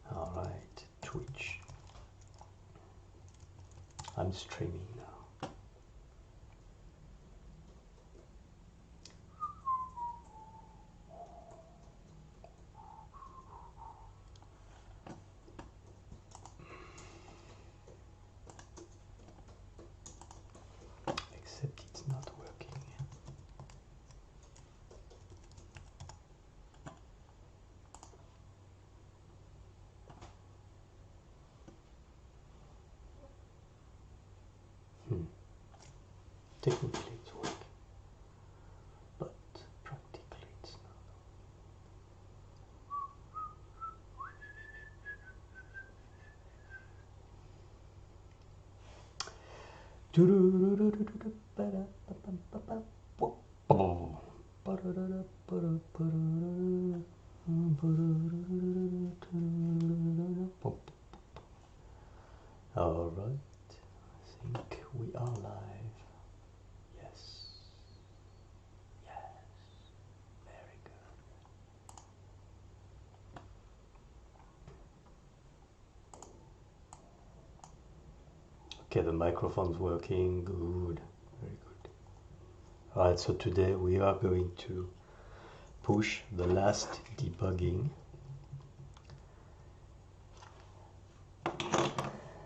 Alright, Twitch. I'm streaming now. Except it's not working. Technically it's working, but practically it's not. All right, I think we are live. Yes, very good. Okay, the microphone's working, good, very good. All right, so today we are going to push the last debugging.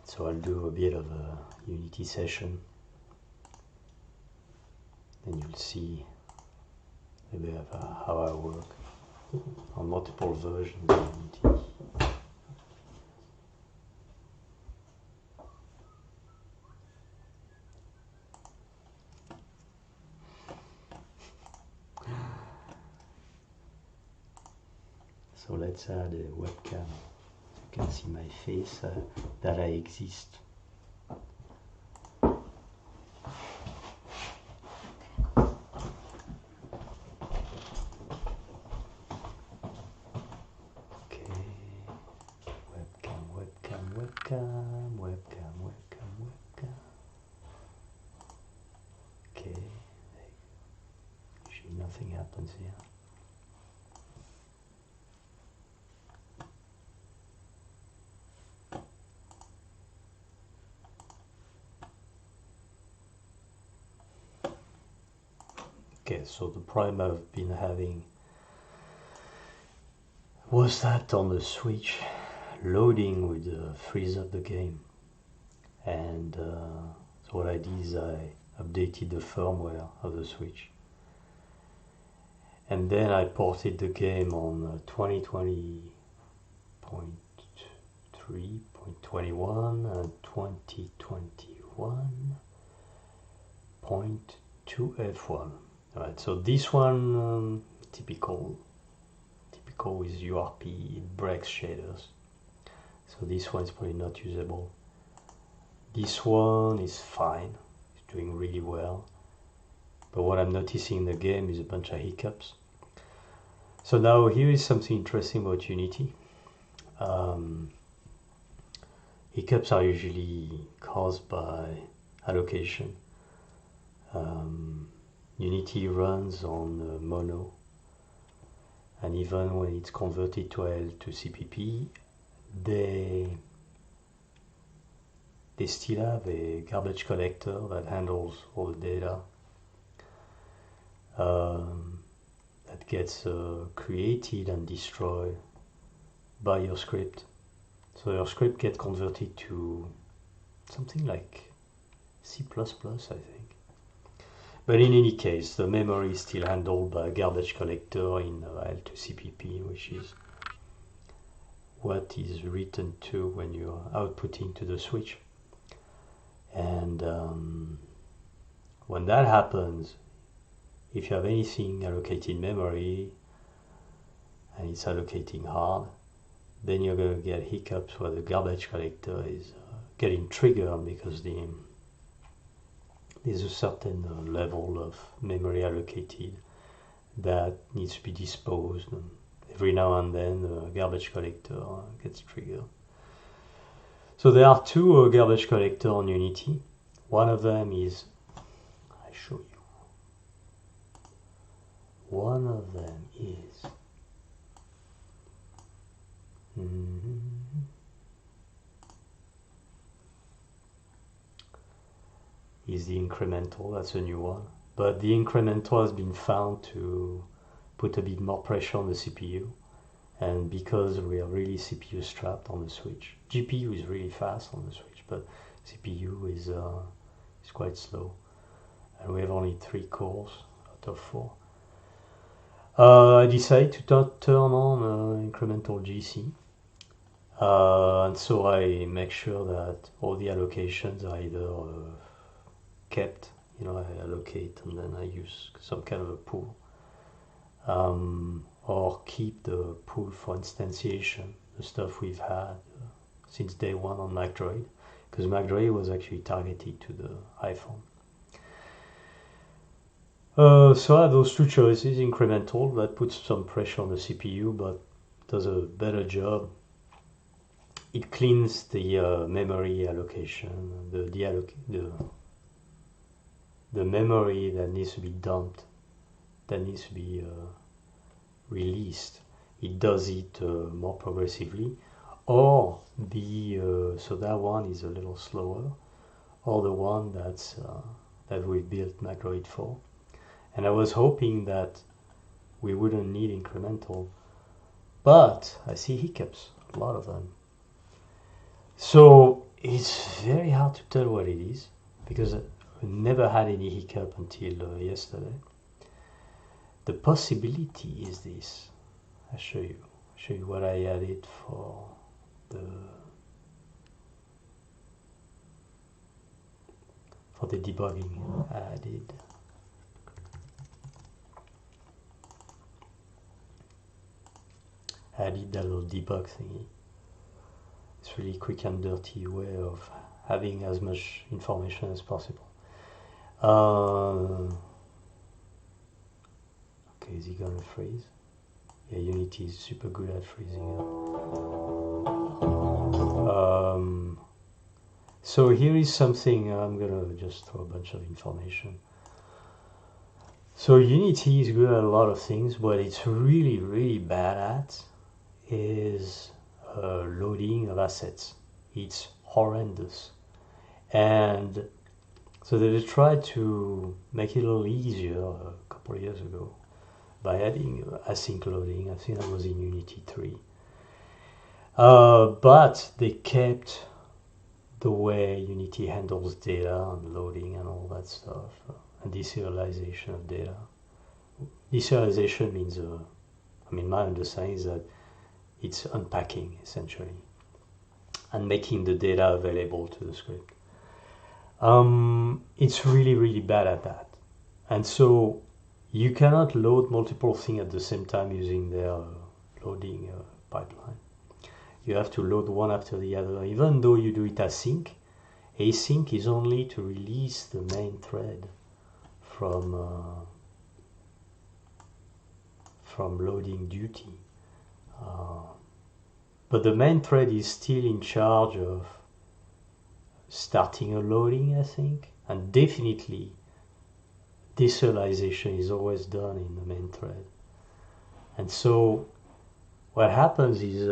So I'll do a bit of a Unity session, and you'll see a bit of how I work on multiple versions of Unity. So let's add a webcam. You can see my face, that I exist. Okay, webcam. Okay, usually nothing happens here. Okay, so the problem I've been having was that on the Switch, loading would freeze up the game. And so what I did is I updated the firmware of the Switch. And then I ported the game on 2020.3.21 and 2021.2F1. Alright, so this one, typical with URP, it breaks shaders. So this one is probably not usable. This one is fine, it's doing really well. But what I'm noticing in the game is a bunch of hiccups. So now here is something interesting about Unity. Hiccups are usually caused by allocation. Unity runs on mono, and even when it's converted to AL to CPP, they still have a garbage collector that handles all the data that gets created and destroyed by your script. So your script gets converted to something like C++, I think. But in any case, the memory is still handled by a garbage collector in L2CPP, which is what is written to when you're outputting to the switch. And when that happens, if you have anything allocated memory and it's allocating hard, then you're going to get hiccups where the garbage collector is getting triggered because there's a certain level of memory allocated that needs to be disposed, and every now and then the garbage collector gets triggered. So there are two garbage collectors on Unity. One of them is, I show you. One of them is the incremental. That's a new one. But the incremental has been found to put a bit more pressure on the CPU. And because we are really CPU strapped on the switch, GPU is really fast on the switch, but CPU is quite slow. And we have only 3 cores out of 4. I decided to turn on incremental GC. And so I make sure that all the allocations are either kept, I allocate and then I use some kind of a pool, or keep the pool for instantiation, the stuff we've had since day one on McDROID, because McDROID was actually targeted to the iPhone. So I have those 2 choices, incremental, that puts some pressure on the CPU, but does a better job. It cleans the memory allocation, the memory that needs to be dumped, that needs to be released. It does it more progressively, or so that one is a little slower, or the one that we built McDROID for. And I was hoping that we wouldn't need incremental, but I see hiccups, a lot of them. So it's very hard to tell what it is, because I never had any hiccup until yesterday. The possibility is this. I'll show you what I added for the debugging. I added that little debug thingy. It's really quick and dirty way of having as much information as possible. Okay, is he gonna freeze? Yeah, Unity is super good at freezing up. So here is something, I'm gonna just throw a bunch of information. So Unity is good at a lot of things. What it's really, really bad at is loading of assets. It's horrendous. And so they tried to make it a little easier a couple of years ago by adding async loading. I think that was in Unity 3. But they kept the way Unity handles data and loading and all that stuff, and deserialization of data. Deserialization means, my understanding is that it's unpacking, essentially, and making the data available to the script. It's really, really bad at that. And so you cannot load multiple things at the same time using their loading pipeline. You have to load one after the other, even though you do it async. Async is only to release the main thread from loading duty. But the main thread is still in charge of starting a loading, I think, and definitely deserialization is always done in the main thread. And so what happens is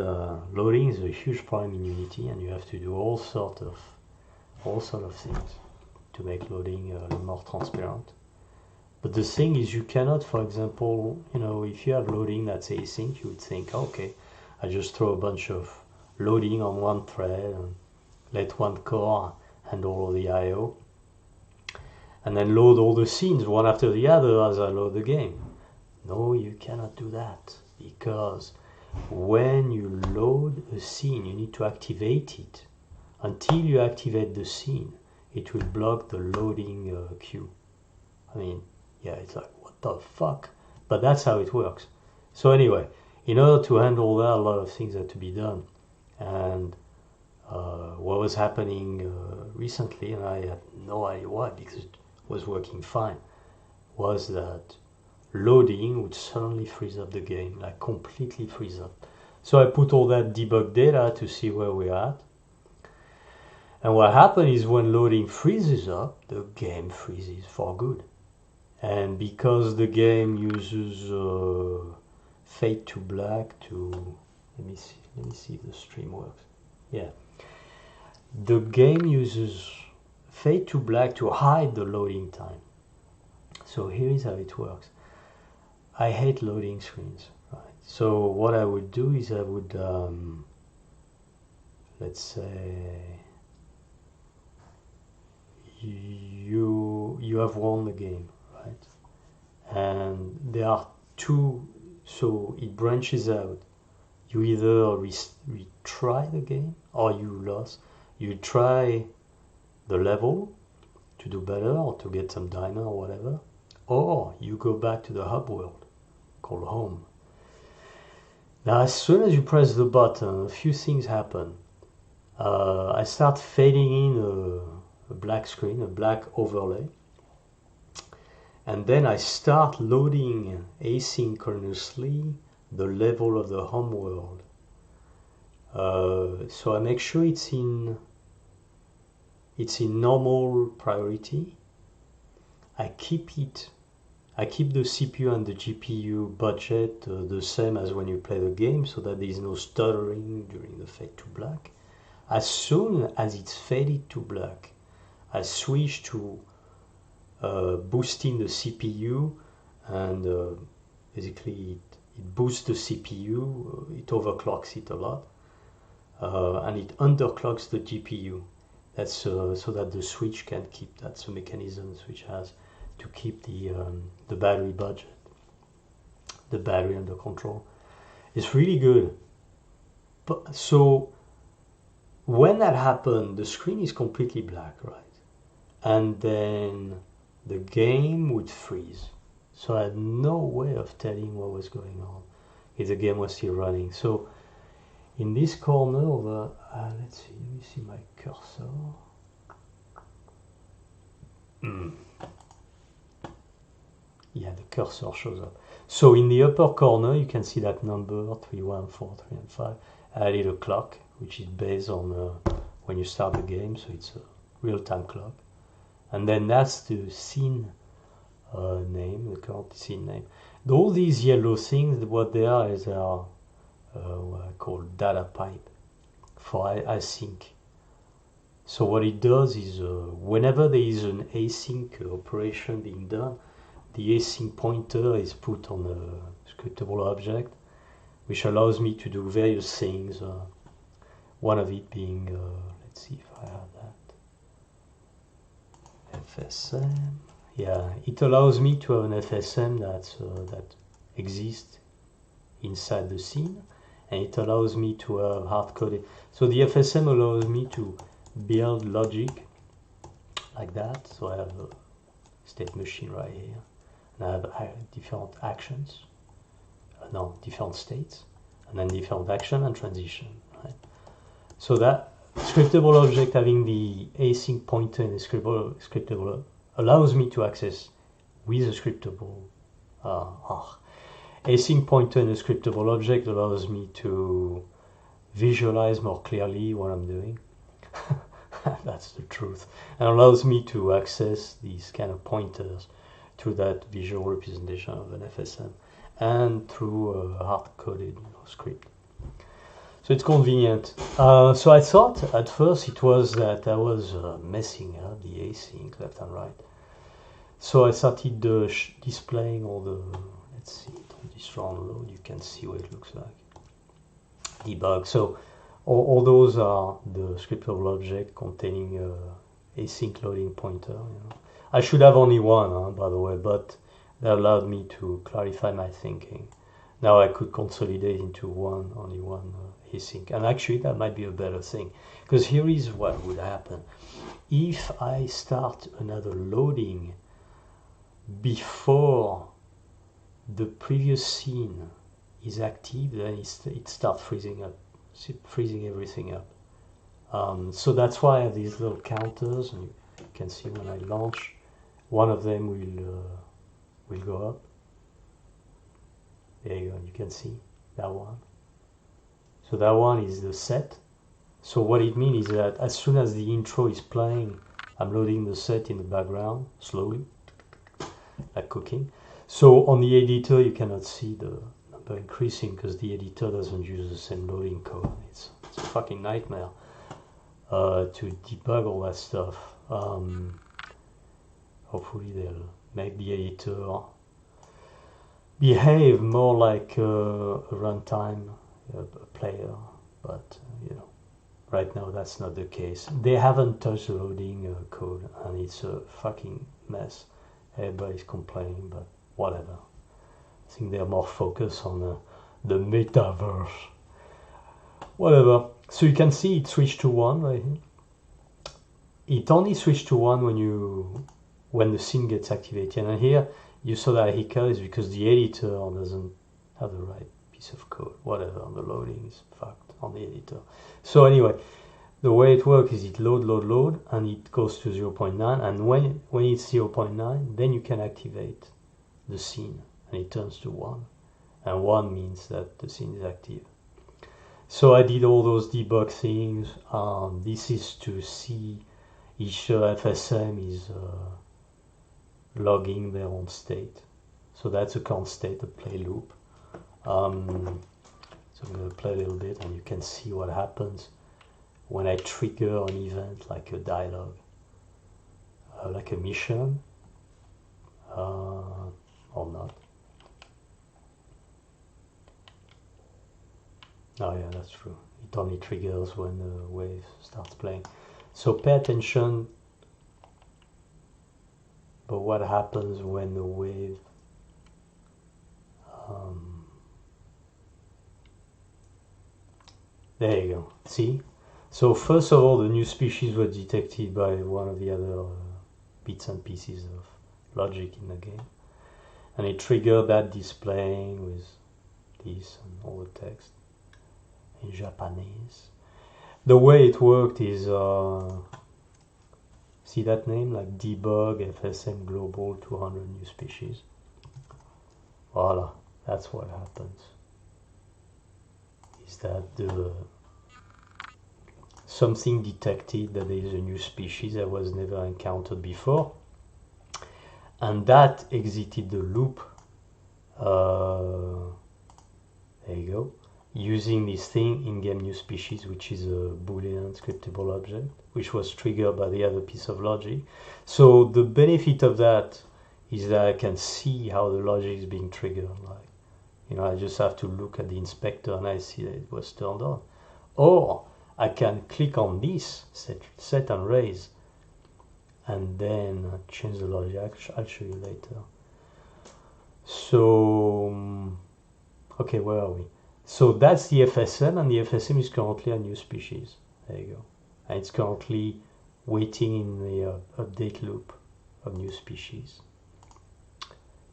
loading is a huge problem in Unity, and you have to do all sort of things to make loading more transparent. But the thing is, you cannot, for example, if you have loading that's async, you would think, okay, I just throw a bunch of loading on one thread and let one core handle all the I/O, and then load all the scenes one after the other as I load the game. No, you cannot do that, because when you load a scene, you need to activate it. Until you activate the scene, it will block the loading queue. It's like, what the fuck? But that's how it works. So anyway, in order to handle that, a lot of things had to be done. And what was happening recently, and I had no idea why, because it was working fine, was that loading would suddenly freeze up the game, like completely freeze up. So I put all that debug data to see where we're at. And what happens is when loading freezes up, the game freezes for good. And because the game uses fade to black to, let me see if the stream works. Yeah, the game uses fade to black to hide the loading time. So here is how it works. I hate loading screens, right? So what I would do is I would, let's say, you have won the game, right? And there are two, so it branches out. You either retry the game or you lost. You try the level to do better or to get some diamond or whatever, or you go back to the hub world called home. Now as soon as you press the button, a few things happen. I start fading in a black screen, a black overlay, and then I start loading asynchronously the level of the home world. So I make sure it's in normal priority. I keep the CPU and the GPU budget the same as when you play the game, so that there is no stuttering during the fade to black. As soon as it's faded to black, I switch to boosting the CPU, and basically it boosts the CPU, it overclocks it a lot, and it underclocks the GPU. That's so that the switch can keep, that's a mechanism the switch has to keep the battery budget, the battery under control. It's really good. But so when that happened, the screen is completely black, right? And then the game would freeze. So I had no way of telling what was going on if the game was still running. So in this corner over, let's see, let me see my cursor. Yeah, the cursor shows up. So in the upper corner, you can see that number 314315. I added a clock, which is based on when you start the game, so it's a real-time clock. And then that's the scene name, the current scene name. All these yellow things, what they are is what I call data pipe for async. So what it does is whenever there is an async operation being done, the async pointer is put on a scriptable object, which allows me to do various things. One of it being, let's see if I have that, FSM. Yeah, it allows me to have an FSM that exists inside the scene, and it allows me to have hard-coded. So the FSM allows me to build logic like that. So I have a state machine right here, and I have different actions, different states, and then different action and transition, right? So that scriptable object having the async pointer in the scriptable allows me to access with a scriptable async pointer in a scriptable object allows me to visualize more clearly what I'm doing. That's the truth. And allows me to access these kind of pointers through that visual representation of an FSM and through a hard-coded script. So it's convenient. So I thought at first it was that I was messing up the async left and right. So I started displaying all the, let's see, on this run load, you can see what it looks like. Debug. So all those are the scriptable object containing async loading pointer. You know. I should have only one, by the way, but that allowed me to clarify my thinking. Now I could consolidate into only one async, and actually that might be a better thing, because here is what would happen if I start another loading before the previous scene is active. Then it starts freezing everything up. So that's why I have these little counters, and you can see when I launch, one of them will go up. There you go, you can see that one. So that one is the set. So what it means is that as soon as the intro is playing, I'm loading the set in the background slowly, like cooking. So on the editor, you cannot see the number increasing because the editor doesn't use the same loading code. It's a fucking nightmare to debug all that stuff. Hopefully they'll make the editor behave more like a runtime player, but you know, right now that's not the case. They haven't touched the loading code, and it's a fucking mess. Everybody's complaining, but whatever. I think they're more focused on the metaverse. Whatever. So you can see it switched to 1 right here. It only switched to 1 when the scene gets activated. And here you saw that hiccup is because the editor doesn't have the right piece of code. Whatever, the loading is fucked on the editor. So anyway, the way it works is it load, and it goes to 0.9, and when it's 0.9, then you can activate the scene, and it turns to 1. And 1 means that the scene is active. So I did all those debug things. This is to see each FSM is logging their own state. So that's a count state, a play loop. So I'm going to play a little bit, and you can see what happens when I trigger an event like a dialogue, like a mission, or not. Oh yeah, that's true. It only triggers when the wave starts playing. So pay attention. But what happens when the wave there you go. See? So first of all, the new species were detected by one of the other bits and pieces of logic in the game. And it triggered that displaying with this and all the text in Japanese. The way it worked is, see that name, like debug FSM global 200 new species. Voila, that's what happens. Is that something detected that there is a new species that was never encountered before, and that exited the loop. There you go. Using this thing, in-game new species, which is a Boolean scriptable object, which was triggered by the other piece of logic. So the benefit of that is that I can see how the logic is being triggered. Like, you know, I just have to look at the inspector and I see that it was turned on. Or I can click on this, set and raise, and then change the logic. I'll show you later. So, okay, where are we? So that's the FSM, and the FSM is currently a new species. There you go. And it's currently waiting in the update loop of new species,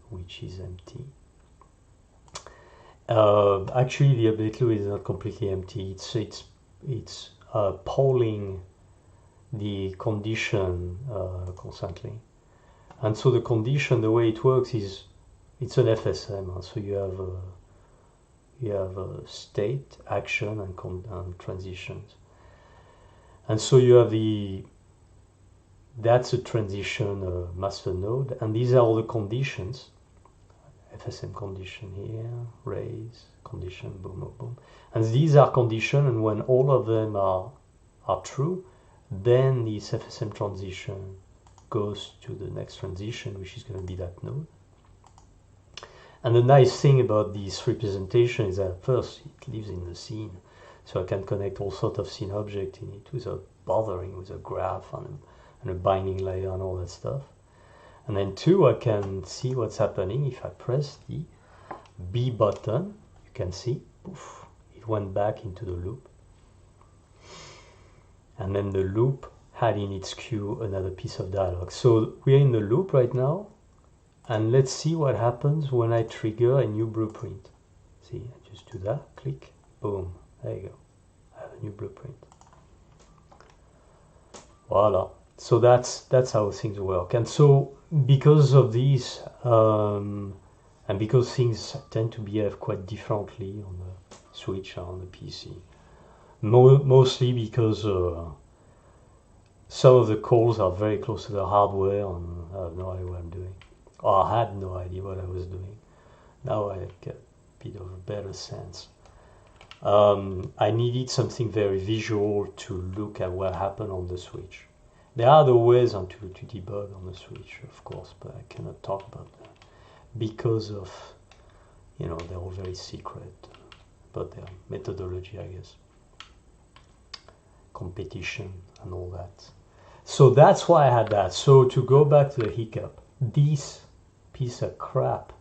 which is empty. Actually, the update loop is not completely empty. It's polling the condition constantly. And so the condition, the way it works is, it's an FSM. So you have a state, action, and transitions. And so you have that's a transition master node, and these are all the conditions. FSM condition here, raise, condition, boom, boom, boom. And these are conditions, and when all of them are true, then this FSM transition goes to the next transition, which is going to be that node. And the nice thing about this representation is that first it lives in the scene, so I can connect all sorts of scene objects in it without bothering with a graph and a binding layer and all that stuff. And then two, I can see what's happening if I press the B button. You can see, poof, it went back into the loop. And then the loop had in its queue another piece of dialogue. So we're in the loop right now. And let's see what happens when I trigger a new blueprint. See, I just do that, click, boom, there you go. I have a new blueprint. Voila. So that's how things work. And so because of these, and because things tend to behave quite differently on the Switch and on the PC, Mostly because some of the calls are very close to the hardware, and I have no idea what I'm doing. Or I had no idea what I was doing. Now I get a bit of a better sense. I needed something very visual to look at what happened on the switch. There are other ways to debug on the switch, of course, but I cannot talk about that because of, they're all very secret about their methodology, I guess. Competition and all that. So that's why I had that. So to go back to the hiccup, this piece of crap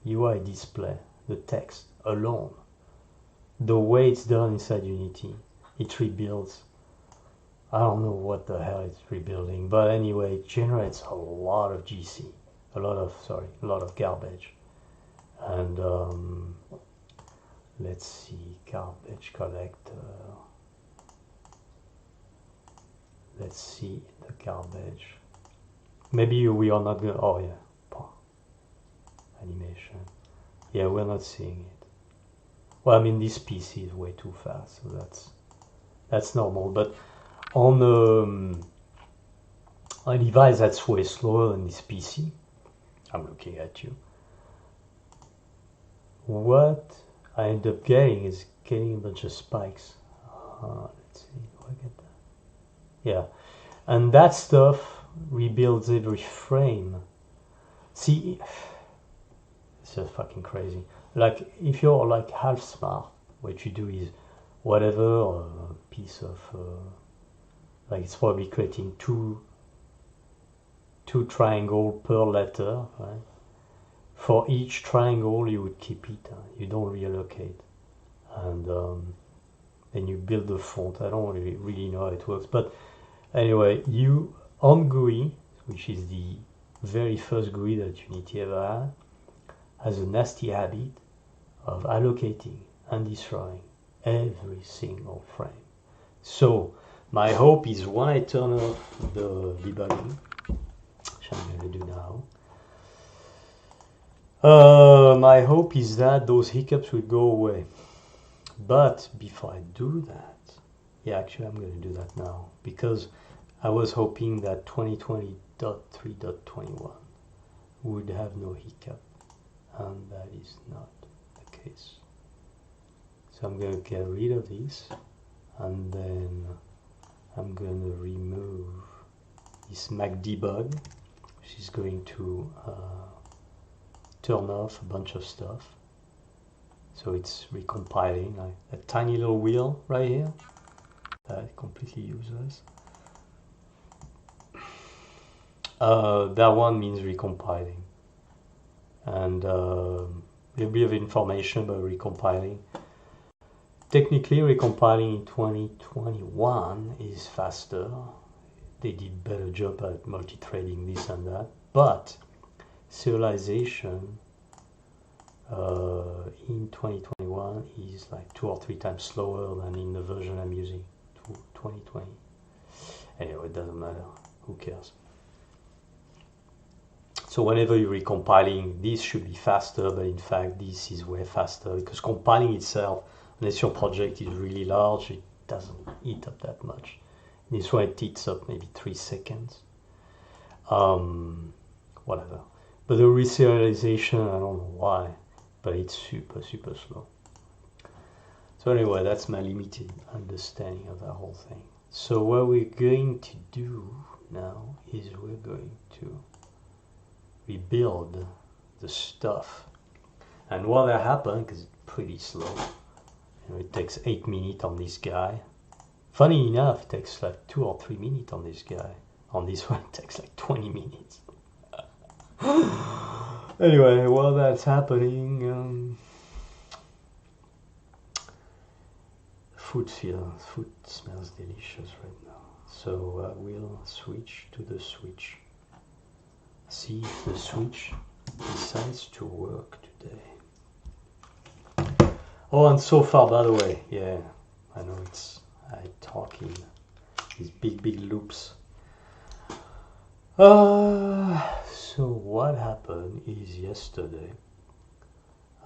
UI display, the text alone, the way it's done inside Unity, it rebuilds. I don't know what the hell it's rebuilding, but anyway, it generates a lot of GC, a lot of garbage. And let's see, garbage collector. Let's see the garbage. Maybe we are not gonna. Oh yeah, animation. Yeah, we're not seeing it. Well, I mean, this PC is way too fast, so that's normal. But on a device that's way slower than this PC, I'm looking at you. What I end up getting is a bunch of spikes. Let's see, do I get that? Yeah, and that stuff rebuilds every frame. See, it's just fucking crazy. Like, if you're like half smart, what you do is whatever a piece of like, it's probably creating two triangle per letter, right? For each triangle you would keep it, you don't reallocate, and then you build the font. I don't really know how it works, but anyway, you on GUI, which is the very first GUI that Unity ever had, has a nasty habit of allocating and destroying every single frame. So my hope is when I turn off the debugging, which I'm going to do now, my hope is that those hiccups will go away. But before I do that, yeah, actually I'm going to do that now, because I was hoping that 2020.3.21 would have no hiccup, and that is not the case. So I'm going to get rid of this, and then I'm going to remove this McDROID, which is going to turn off a bunch of stuff. So it's recompiling, like a tiny little wheel right here that completely useless. That one means recompiling, and a little bit of information about recompiling. Technically, recompiling in 2021 is faster. They did a better job at multi-threading this and that, but serialization in 2021 is like 2 or 3 times slower than in the version I'm using, 2020. Anyway, it doesn't matter, who cares? So whenever you're recompiling, this should be faster, but in fact this is way faster, because compiling itself, unless your project is really large, it doesn't eat up that much. This one it eats up maybe 3 seconds. Whatever. But the reserialization, I don't know why, but it's super slow. So anyway, that's my limited understanding of the whole thing. So what we're going to do now is we're going to rebuild the stuff. And while that happens, because it's pretty slow, it takes 8 minutes on this guy. Funny enough, it takes like 2 or 3 minutes on this guy. On this one, it takes like 20 minutes. Anyway, while that's happening, food smells delicious right now. So I will switch to the switch. See if the switch decides to work today. Oh, and so far, by the way, yeah, I know I talk in these big loops. So what happened is yesterday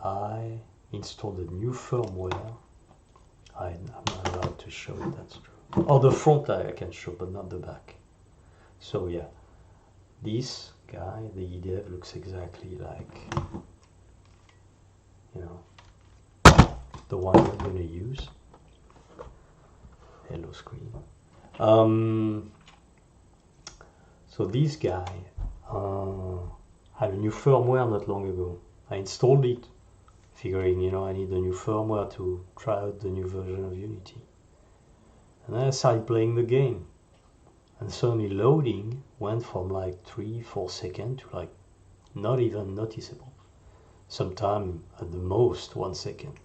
I installed a new firmware I'm not allowed to show it, that's true. Oh, the front I can show, but not the back. So yeah, this guy, the dev, looks exactly like, you know, the one we're going to use. Hello screen. So this guy had a new firmware not long ago. I installed it, figuring, you know, I need a new firmware to try out the new version of Unity. And then I started playing the game. And suddenly loading went from like 3-4 seconds to like not even noticeable. Sometime at the most 1 second.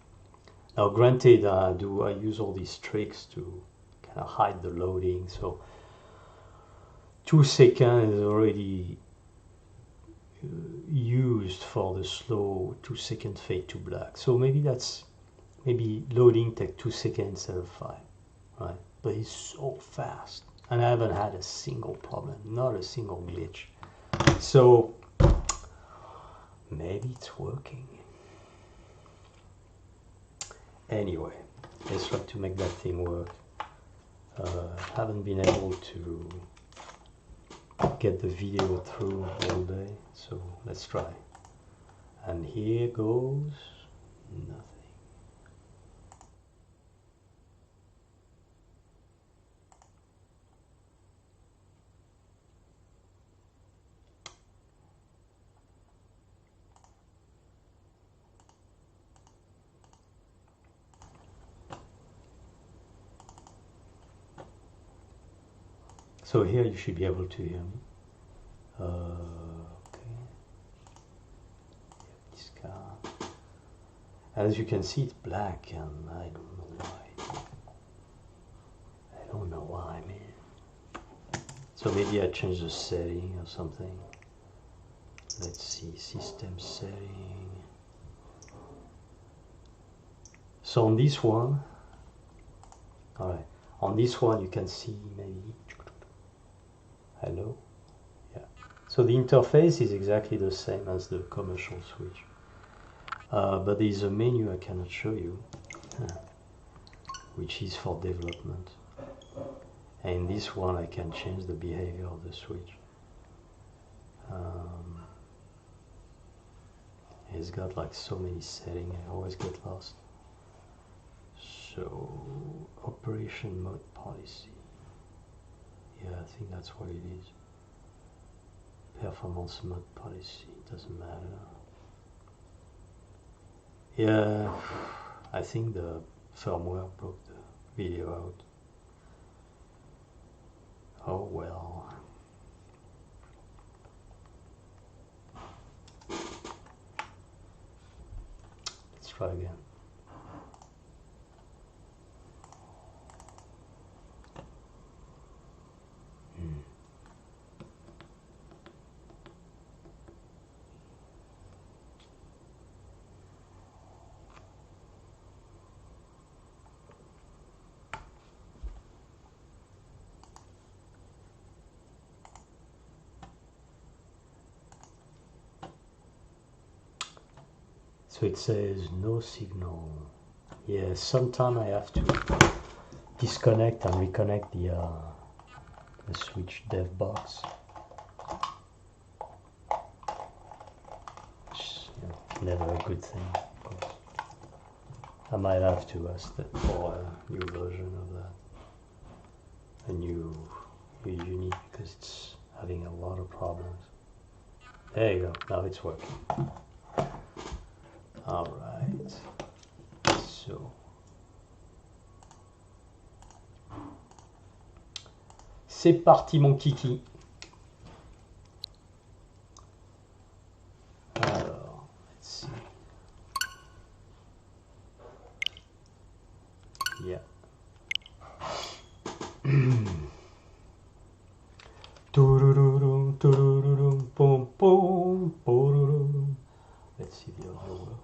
Now granted, I use all these tricks to kind of hide the loading, so 2 seconds is already used for the slow 2 second fade to black. So maybe loading take 2 seconds instead of 5, right? But it's so fast, and I haven't had a single problem, not a single glitch. So maybe it's working. Anyway, let's try to make that thing work. Haven't been able to get the video through all day, so let's try. And here goes nothing. So here you should be able to hear me. Okay. This car. As you can see, it's black, and I don't know why. I don't know why, man. So maybe I change the setting or something. Let's see, system setting. So on this one, all right. On this one, you can see maybe. Hello? Yeah. So the interface is exactly the same as the commercial switch. But there is a menu I cannot show you, which is for development. And in this one, I can change the behavior of the switch. It's got like so many settings, I always get lost. So, operation mode policy. Yeah, I think that's what it is. Performance mode policy, doesn't matter. Yeah, I think the firmware broke the video out. Oh well. Let's try again. So it says no signal. Yeah, sometime I have to disconnect and reconnect the switch dev box. Which, you know, never a good thing, of course. I might have to ask for a new version of that. A new unit, because it's having a lot of problems. There you go, now it's working. Alright, so c'est parti mon kiki. Alors, let's see. Yeah. Pom pom. Let's see the audio works.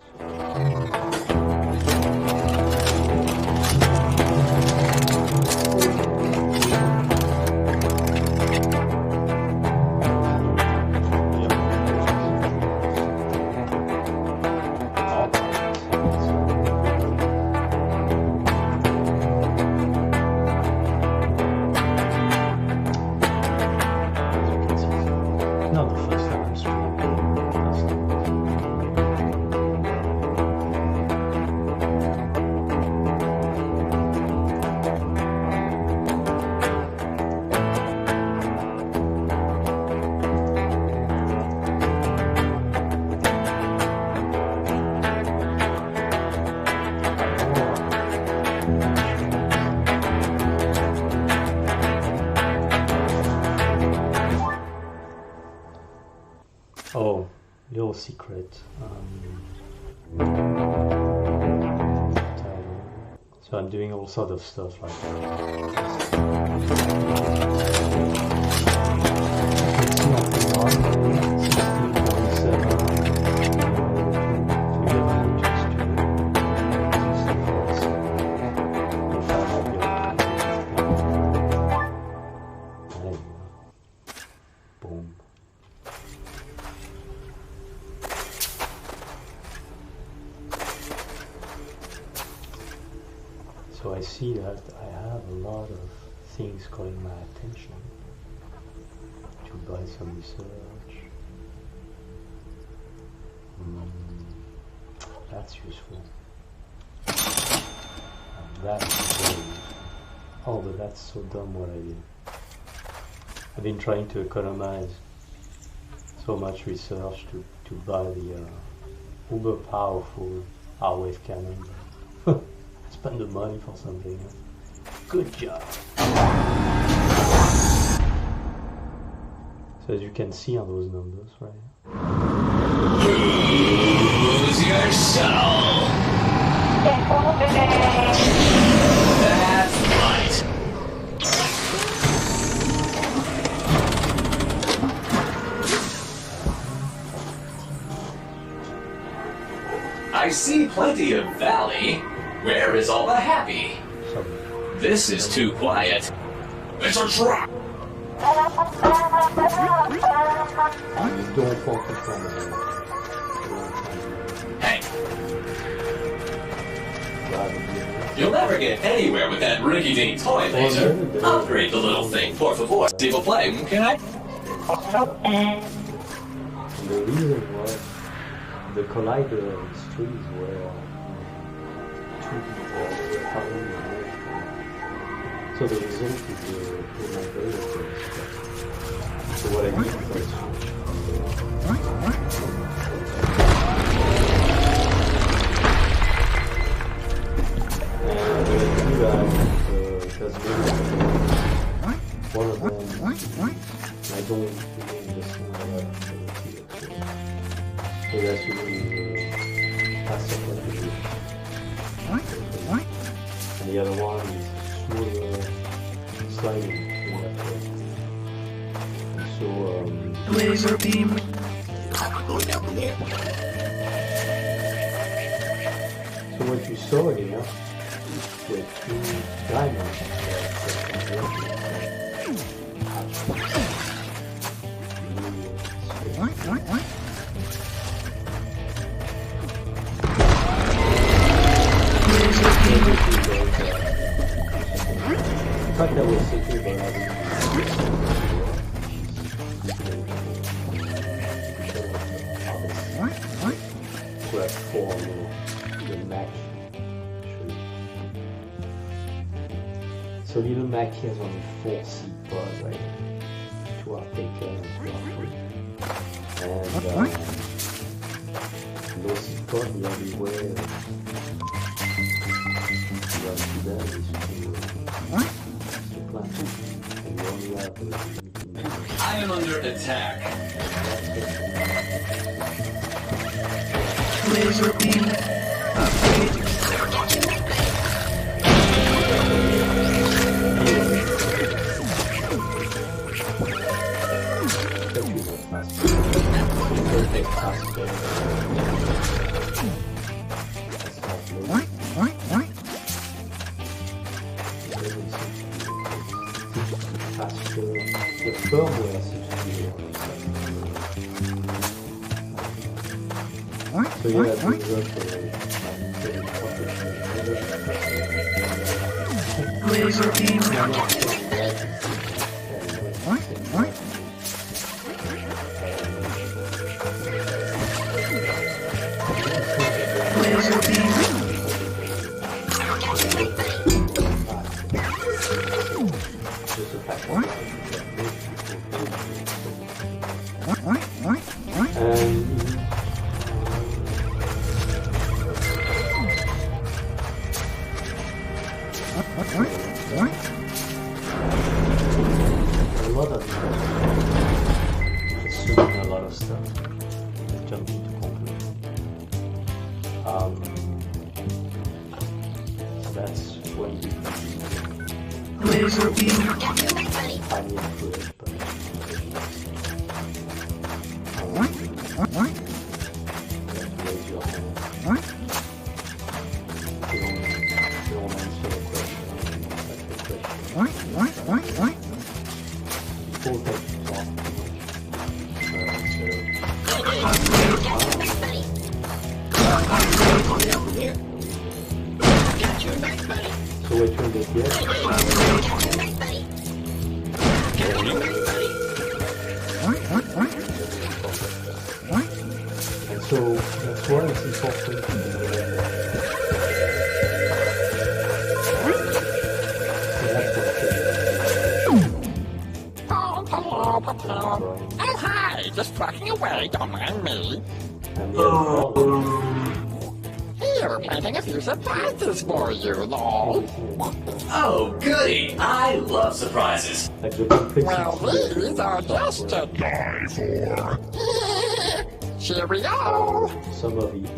Oh, little secret. So I'm doing all sort of stuff like boom. So I see that I have a lot of things calling my attention to buy some research. That's useful. And that's very useful. Oh, but that's so dumb what I did. I've been trying to economize so much research to buy the uber powerful R-wave cannon. Spend the money for something else. Good job. So as you can see on those numbers, right? Lose yourself. That's right. I see plenty of valley. Where is all the happy? This is too quiet. It's a trap. Hey. You'll never get anywhere with that rinky-dink toy laser. Upgrade the little thing, por favor. See will play, can I? The reason was the collider is trees where so the result is the migrator. So what I did is I switched and when I do that, because one of them I don't really understand how that so that's really faster application. And the other one is smaller sliding in that way. And so laser beam. So what you saw here with two diamonds in fact, I was thinking about having to have four the Mac tree. So little Mac has only 4 seed pods, right? 2 are taken and 2 are free. And those seed pods, the only way to do that is to plant them. And you only have I am under attack. Laser beam. Upgrade. The firmware seems to be so yeah, that brings up Laser beam. Laser beam. jumping to conclusion. So that's when you Laser beam. tiny footage, but raise your hand. You don't answer the question. That's the question. Before taking talk too much. So which one did you And so that's why it's important to Oh, hi! Just trucking away, don't mind me. Here, planting a few surprises for you, lol. Oh, goody! I love surprises. Well, these are just to die for. Cheerio! Some of you.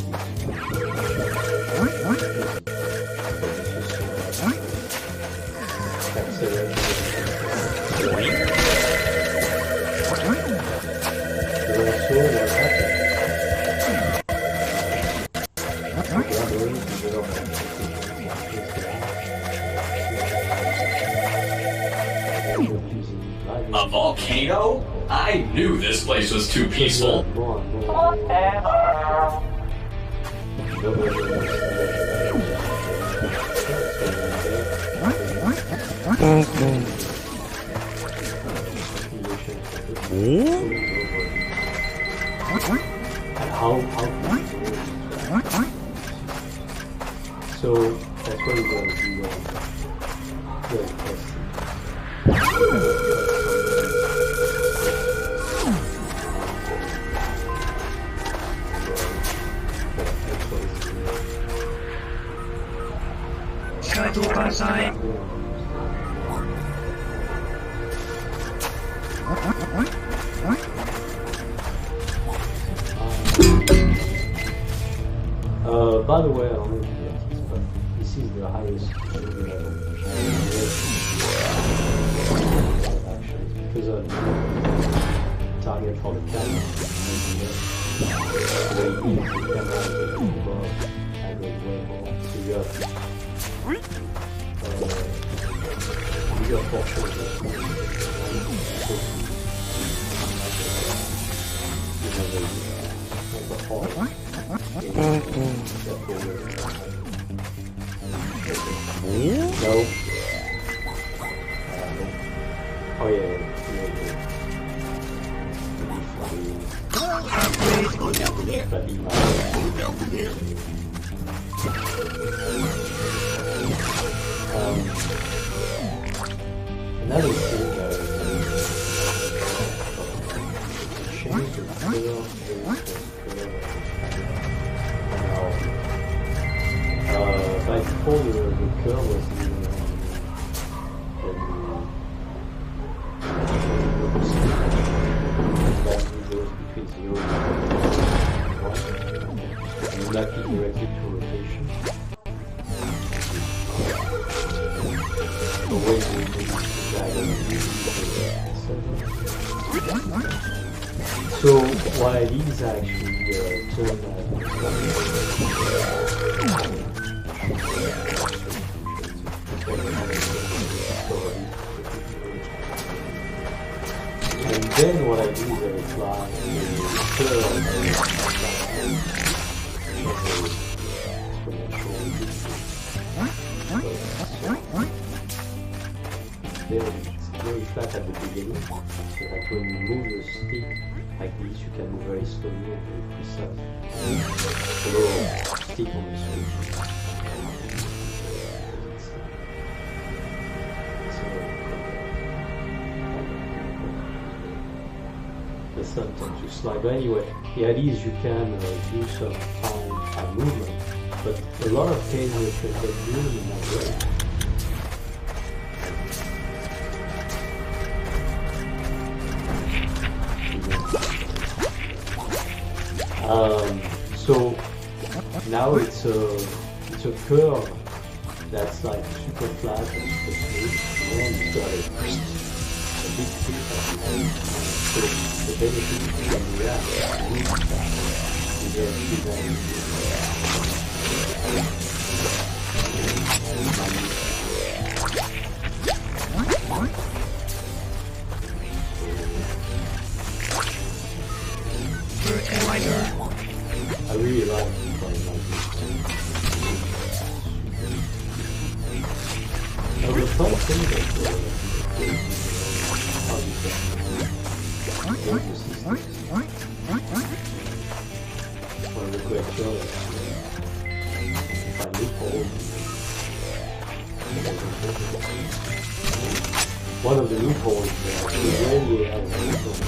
A volcano? I knew this place was too peaceful. So that's what we're going to do. By the way, I don't know if you get this, but this is the highest level. Actually, because of the target for the camera. So you need the camera is above, I go way more. So you have bigger portion of the No. Oh yeah. Another thing change the by default the curve was goes between 0 and 1 and you map it directly to rotation. So when you do so what I did is I actually turn and then what I do is I apply it's very flat at the beginning, so that when you move the stick like this, you can move very slowly and very precise. So stick on the switch. The sun tends to slide. But anyway, the idea is you can do some time movement, but a lot of cases you can get really in that way. So now it's a curve that's like super flat and super smooth, and it's got a big tip at the end. So the benefit can react with that. I really like playing like this. I was trying to think that the question find loopholes. One of the loopholes is when we have a loophole.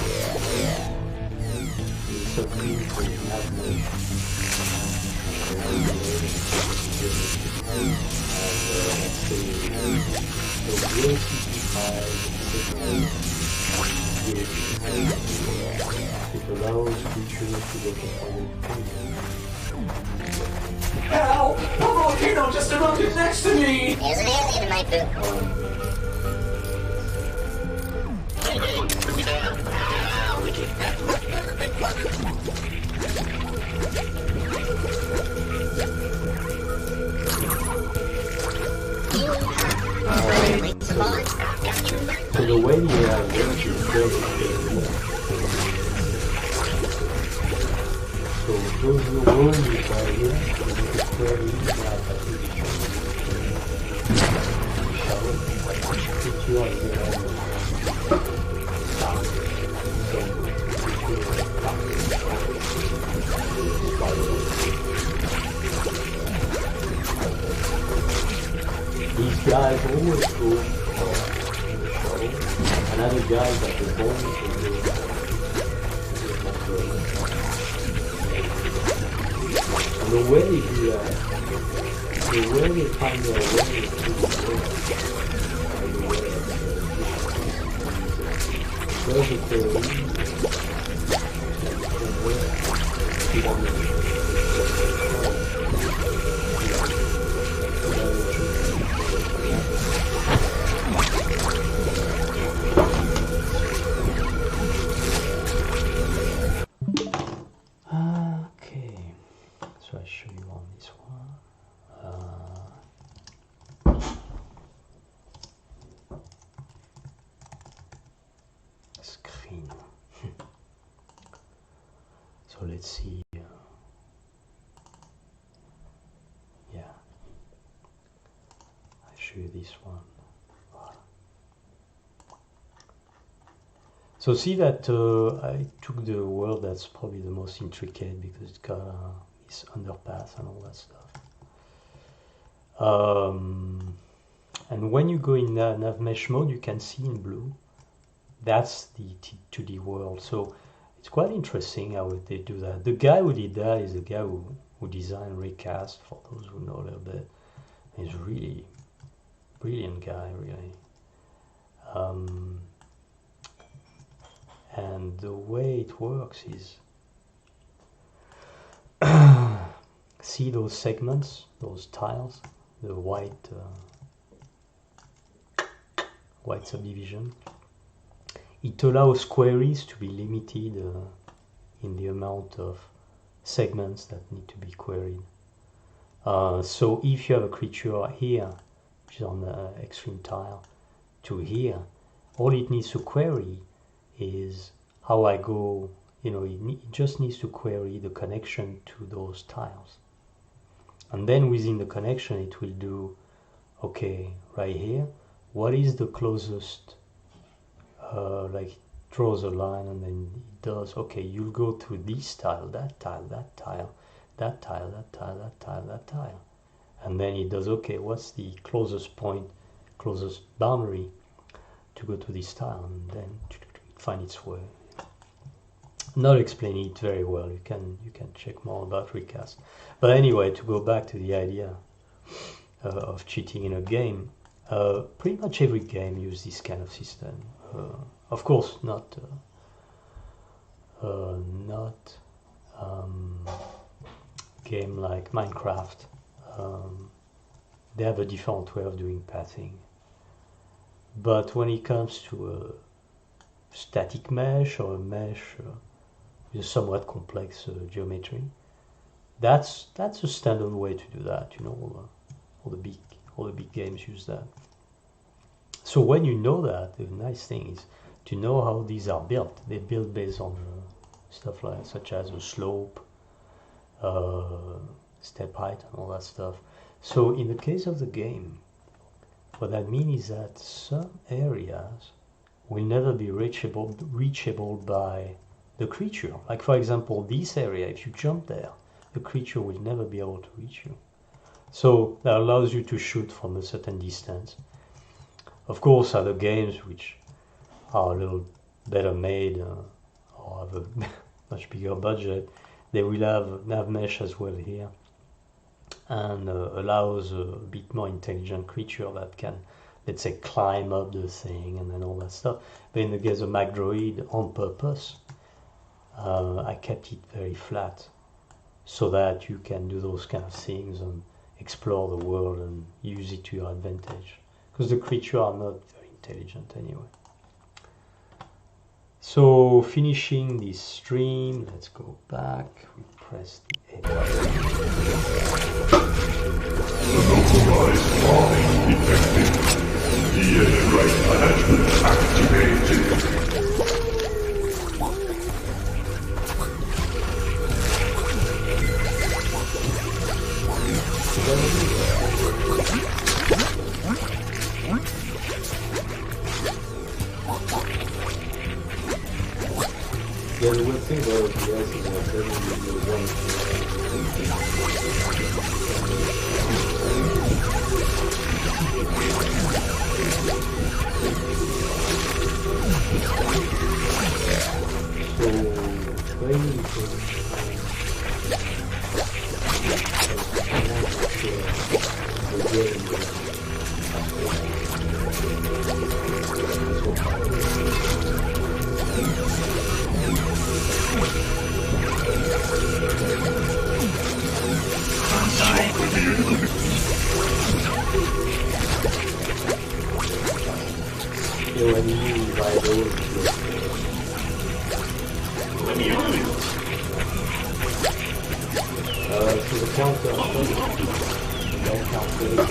Something for navmesh. It allows features to get the point. Ow! A volcano just erupted next to me! Here's an ant in my boot. So the way you have worked is very so those are the words you try here, it's very easy now these guys always go in the shovel, and other guys at the bottom will do and the way they find their way to the world, there's a theory okay, so I show you on this one. Screen. So let's see. Yeah, I show you this one. So see that I took the word that's probably the most intricate because it's got this underpass and all that stuff. And when you go in navmesh mode, you can see in blue, that's the 2D world. So it's quite interesting how they do that. The guy who did that is the guy who designed Recast, for those who know a little bit. He's really brilliant guy, really. And the way it works is, see those segments, those tiles, the white subdivision. It allows queries to be limited in the amount of segments that need to be queried. So if you have a creature here, which is on the extreme tile, to here, all it needs to query is how I go, it just needs to query the connection to those tiles. And then within the connection, it will do, okay, right here, what is the closest, like it draws a line and then it does, okay, you'll go to this tile, that tile, that tile, that tile, that tile, that tile, that tile. And then it does, okay, what's the closest point, closest boundary to go to this tile, and then find its way. Not explaining it very well. You can check more about Recast. But anyway, to go back to the idea of cheating in a game, pretty much every game uses this kind of system. Of course, not game like Minecraft, they have a different way of doing pathing. But when it comes to a static mesh or a mesh with a somewhat complex geometry, that's a standard way to do that. You know, all the big games use that. So when you know that, the nice thing is to know how these are built. They're built based on stuff like such as a slope, step height, and all that stuff. So in the case of the game, what that means is that some areas will never be reachable by the creature. Like for example, this area, if you jump there, the creature will never be able to reach you. So that allows you to shoot from a certain distance. Of course, other games which are a little better made or have a much bigger budget, they will have navmesh as well here, and allows a bit more intelligent creature that can, let's say, climb up the thing and then all that stuff. But in the case of McDROID, on purpose, I kept it very flat so that you can do those kind of things and explore the world and use it to your advantage, because the creatures are not very intelligent anyway. So finishing this stream, let's go back, we press the A button. Unauthorized farming detected. DNRite management activated. Yeah, the weird thing about OBS is that it doesn't give you one so training so the counter don't count really.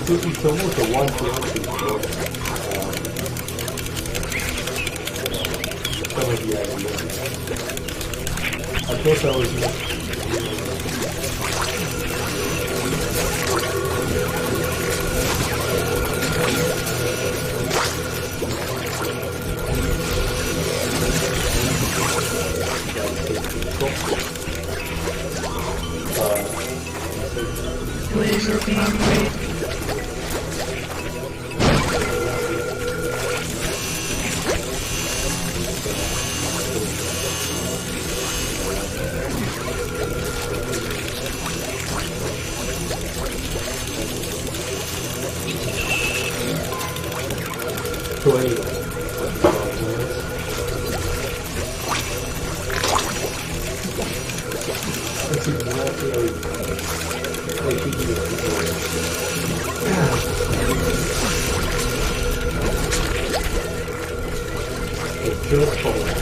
It's almost a one thing. Some of the ideas. I thought I was So anyway, this is not really making you just for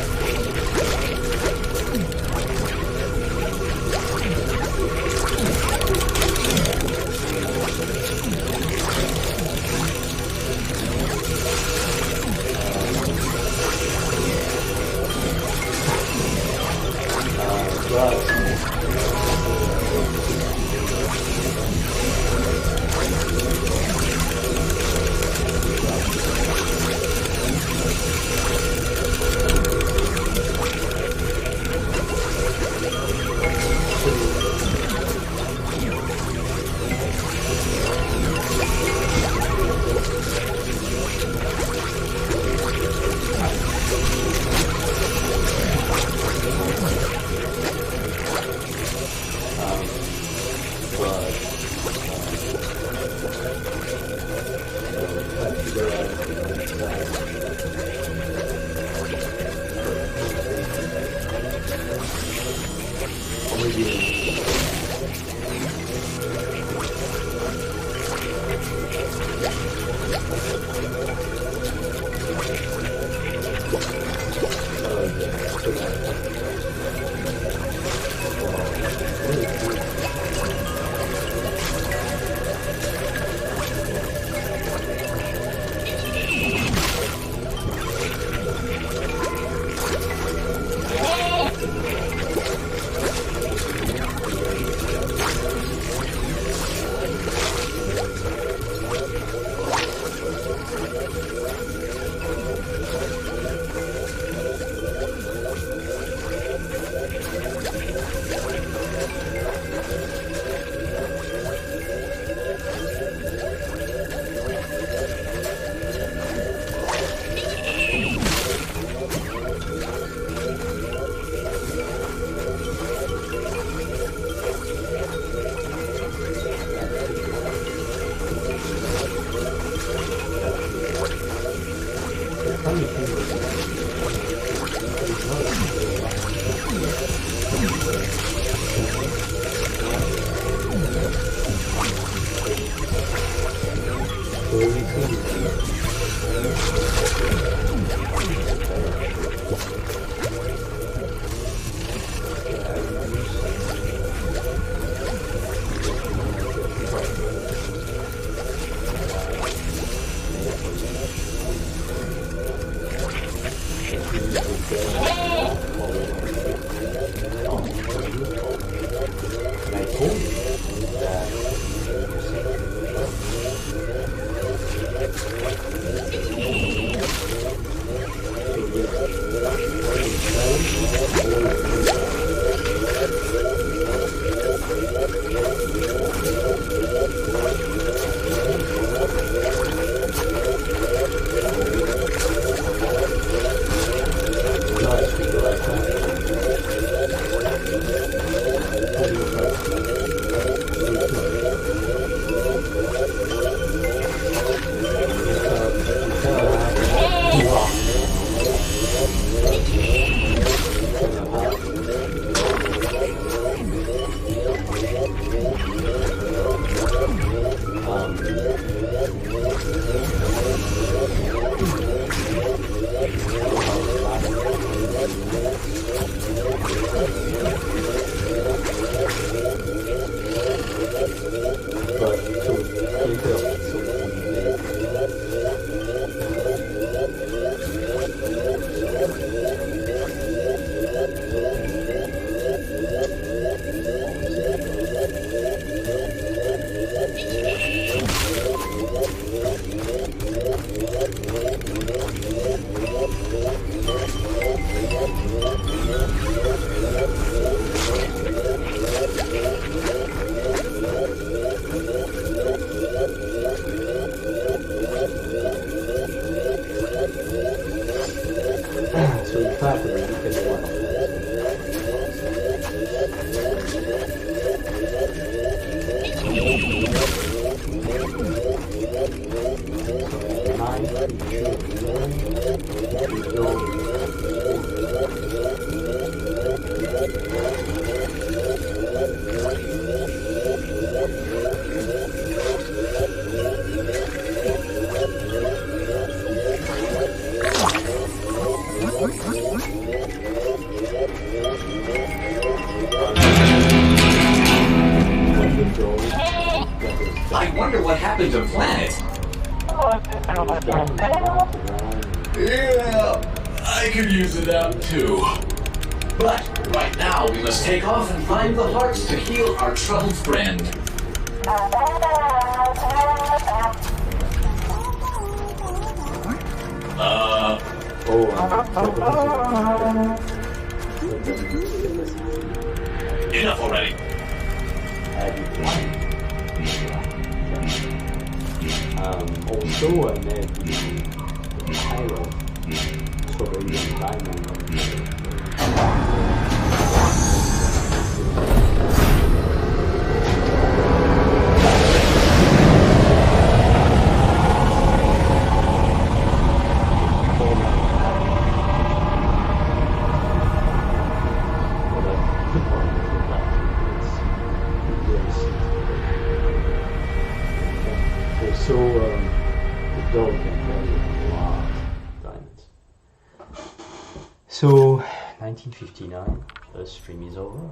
I wonder what happened to Planet. Yeah, I could use it out too. But right now we must take off and find the hearts to heal our troubled friend. Enough already. Also, I made the pyro, so the diamond. So the dog can carry a lot of diamonds. So 1959, the stream is over.